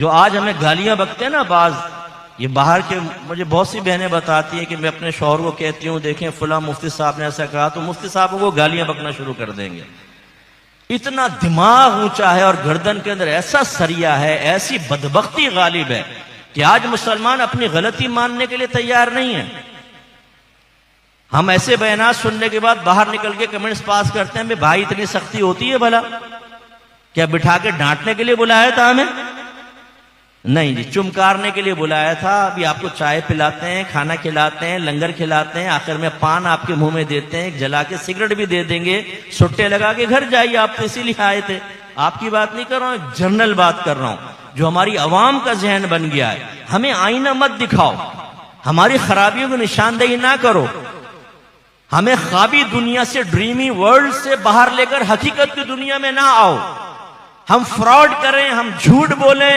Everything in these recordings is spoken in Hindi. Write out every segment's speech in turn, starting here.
जो आज हमें गालियां बकते हैं ना बाज, ये बाहर के, मुझे बहुत सी बहनें बताती हैं कि मैं अपने शौहर को कहती हूँ देखें फला मुफ्ती साहब ने ऐसा कहा, तो मुफ्ती साहब को गालियां बकना शुरू कर देंगे। इतना दिमाग ऊंचा है और गर्दन के अंदर ऐसा सरिया है, ऐसी बदबख्ती गालिब है कि आज मुसलमान अपनी गलती मानने के लिए तैयार नहीं है। हम ऐसे बयानात सुनने के बाद बाहर निकल के कमेंट्स पास करते हैं, भाई इतनी सख्ती होती है भला? क्या बिठा के डांटने के लिए बुलाया था हमें? नहीं जी, चुमकारने के लिए बुलाया था। अभी आपको चाय पिलाते हैं, खाना खिलाते हैं, लंगर खिलाते हैं, आखिर में पान आपके मुंह में देते हैं, जला के सिगरेट भी दे देंगे, सुट्टे लगा के घर जाइए। आप तो इसीलिए आए थे। आपकी बात नहीं कर रहा हूं, जनरल बात कर रहा हूं जो हमारी अवाम का जहन बन गया है। हमें आईना मत दिखाओ, हमारी खराबियों की निशानदेही ना करो, हमें ख्वाबी दुनिया से, ड्रीमी वर्ल्ड से बाहर लेकर हकीकत की दुनिया में ना आओ। हम फ्रॉड करें, हम झूठ बोलें,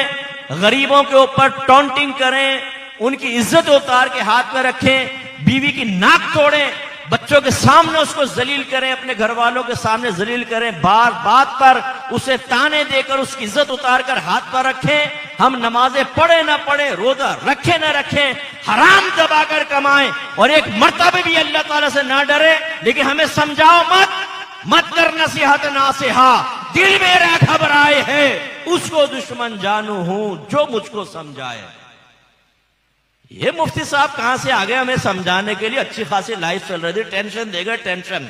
गरीबों के ऊपर टॉन्टिंग करें, उनकी इज्जत उतार के हाथ में रखें, बीवी की नाक तोड़ें, बच्चों के सामने उसको जलील करें, अपने घर वालों के सामने जलील करें, बार बात पर उसे ताने देकर उसकी इज्जत उतार कर हाथ पर रखें। हम नमाजें पढ़े ना पढ़े, रोजा रखे ना रखें, हराम दबाकर कमाएं और एक मर्तबे भी अल्लाह ताला से ना डरे। लेकिन हमें समझाओ मत कर नसीहत नासिहा, दिल मेरा घबराए है, उसको दुश्मन जानू हूं जो मुझको समझाए। ये मुफ्ती साहब कहां से आ गए हमें समझाने के लिए? अच्छी खासी लाइफ चल रही थी, टेंशन देगा टेंशन।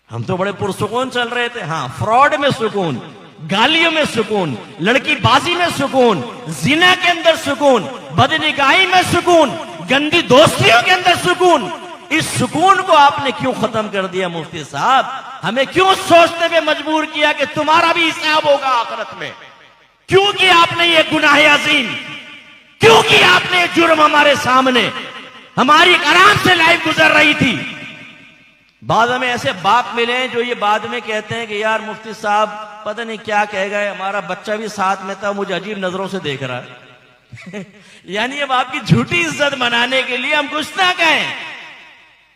हम तो बड़े पुरसुकून चल रहे थे। हाँ, फ्रॉड में सुकून, गालियों में सुकून, लड़की बाजी में सुकून, जिना के अंदर सुकून, बदनिगाही में सुकून, गंदी दोस्तियों के अंदर सुकून। इस सुकून को आपने क्यों खत्म कर दिया मुफ्ती साहब? हमें क्यों सोचने पे मजबूर किया कि तुम्हारा भी हिसाब होगा आखिरत में? क्यों किया आपने ये गुनाह अजीम? क्यों किया आपने ये जुर्म हमारे सामने? हमारी आराम से लाइफ गुजर रही थी। बाद में ऐसे बाप मिले जो ये बाद में कहते हैं कि यार मुफ्ती साहब पता नहीं क्या कह गए, हमारा बच्चा भी साथ में था, मुझे अजीब नजरों से देख रहा है। यानी अब आपकी झूठी इज्जत मनाने के लिए हम कुछ ना कहें,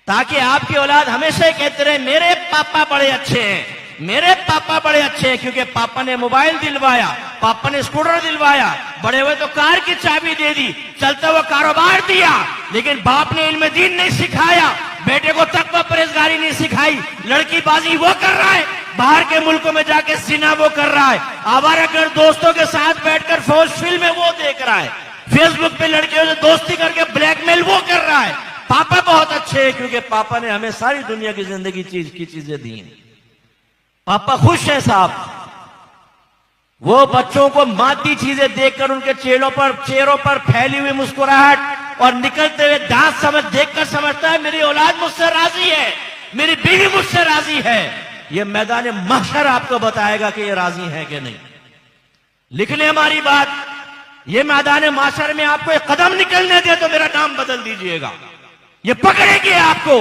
ताकि आपकी औलाद हमेशा कहते रहे मेरे पापा बड़े अच्छे हैं, मेरे पापा बड़े अच्छे हैं, क्योंकि पापा ने मोबाइल दिलवाया, पापा ने स्कूटर दिलवाया, बड़े हुए तो कार की चाबी दे दी, चलता हुआ कारोबार दिया, लेकिन बाप ने इल्म दीन नहीं सिखाया, बेटे को तकवा परहेजगारी नहीं सिखाई। लड़की बाजी वो कर रहा है, बाहर के मुल्कों में जाके जिना वो कर रहा है, आवारागर्द दोस्तों के साथ बैठकर फौज फिल्में वो देख रहा है, फेसबुक पे लड़कियों से दोस्ती करके ब्लैकमेल वो कर रहा है। पापा बहुत अच्छे हैं क्योंकि पापा ने हमें सारी दुनिया की जिंदगी की चीजें दी हैं। पापा खुश हैं साहब। वो बच्चों को मादी चीजें देखकर उनके चेहरों पर फैली हुई मुस्कुराहट और निकलते हुए दांत देखकर समझता है मेरी औलाद मुझसे राजी है, मेरी बीवी मुझसे राजी है। ये मैदान महशर आपको बताएगा कि ये राजी है कि नहीं। लिख ले हमारी बात, ये मैदान महशर में आपको एक कदम निकलने दे तो मेरा नाम बदल दीजिएगा। ये पकड़ेंगे आपको,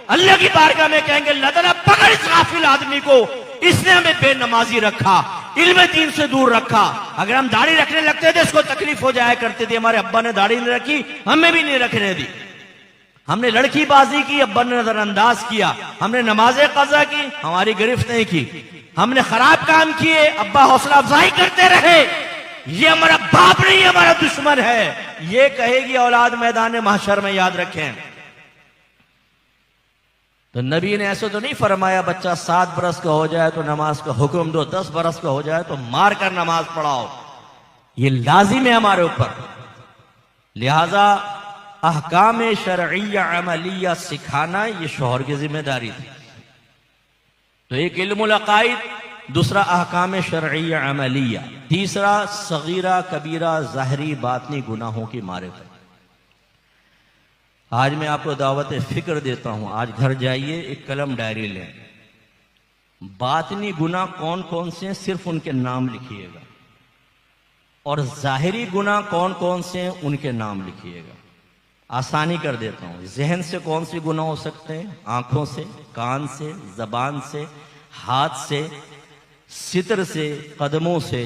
अल्लाह की बारगाह में कहेंगे अल्लाह ताला पकड़ इस गाफिल आदमी को, इसने हमें बेनमाजी रखा, इल्म दीन से दूर रखा। अगर हम दाढ़ी रखने लगते थे इसको तकलीफ हो जाया करती थी। हमारे अब्बा ने दाढ़ी नहीं रखी, हमें भी नहीं रखने दी। हमने लड़की बाजी की, अब्बा ने नजरअंदाज किया। हमने नमाजें कज़ा की, हमारी गिरफ्त नहीं की। हमने खराब काम किए, अब्बा हौसला अफजाई करते रहे। ये हमारा बाप नहीं, हमारा दुश्मन है, ये कहेगी औलाद मैदान महशर में, याद रखें। तो नबी ने ऐसे तो नहीं फरमाया बच्चा 7 बरस का हो जाए तो नमाज का हुक्म दो, 10 बरस का हो जाए तो मार कर नमाज पढ़ाओ। ये लाजिम है हमारे ऊपर। लिहाजा अहकाम शरइया अमलिया सिखाना ये शौहर की जिम्मेदारी थी। तो एक इल्मुल अकाइद, दूसरा अहकाम शरइया अमलिया, तीसरा सगीरा कबीरा ज़ाहिरी बातनी गुनाहों की मारिफत। आज मैं आपको दावत फिक्र देता हूं, आज घर जाइए एक कलम डायरी लें, बातनी गुनाह कौन कौन से हैं सिर्फ उनके नाम लिखिएगा, और ज़ाहिरी गुनाह कौन कौन से हैं उनके नाम लिखिएगा। आसानी कर देता हूं, जहन से कौन से गुनाह हो सकते हैं? आंखों से, कान से, जबान से, हाथ से, सितर से, कदमों से।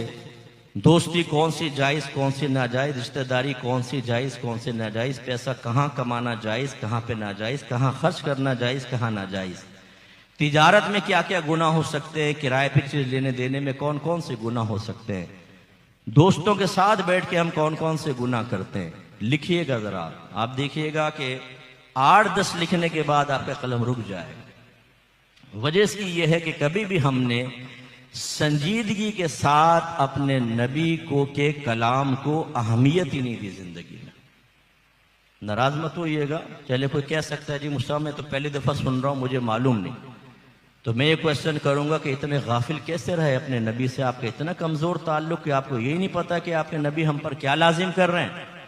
दोस्ती कौन सी जायज़ कौन सी नाजायज़, रिश्तेदारी कौन सी जायज़ कौन सी नाजायज़, पैसा कहाँ कमाना जायज़ कहाँ पे नाजायज़, कहाँ खर्च करना जायज़ कहाँ नाजायज़, तिजारत में क्या क्या गुनाह हो सकते हैं, किराए पे चीज़ लेने देने में कौन कौन से गुनाह हो सकते हैं, दोस्तों के साथ बैठ के हम कौन कौन से गुनाह करते हैं, लिखिएगा जरा। आप देखिएगा कि 8-10 लिखने के बाद आपका कलम रुक जाएगा। वजह इसकी यह है कि कभी भी हमने संजीदगी के साथ अपने नबी को के कलाम को अहमियत ही नहीं दी जिंदगी में। नाराज मत होइएगा, चले कोई कह सकता है जी मुस्ताफ मैं तो पहली दफा सुन रहा हूं, मुझे मालूम नहीं। तो मैं ये क्वेश्चन करूंगा कि इतने गाफिल कैसे रहे अपने नबी से, आपका इतना कमजोर ताल्लुक कि आपको यही नहीं पता कि आपके नबी हम पर क्या लाजिम कर रहे हैं।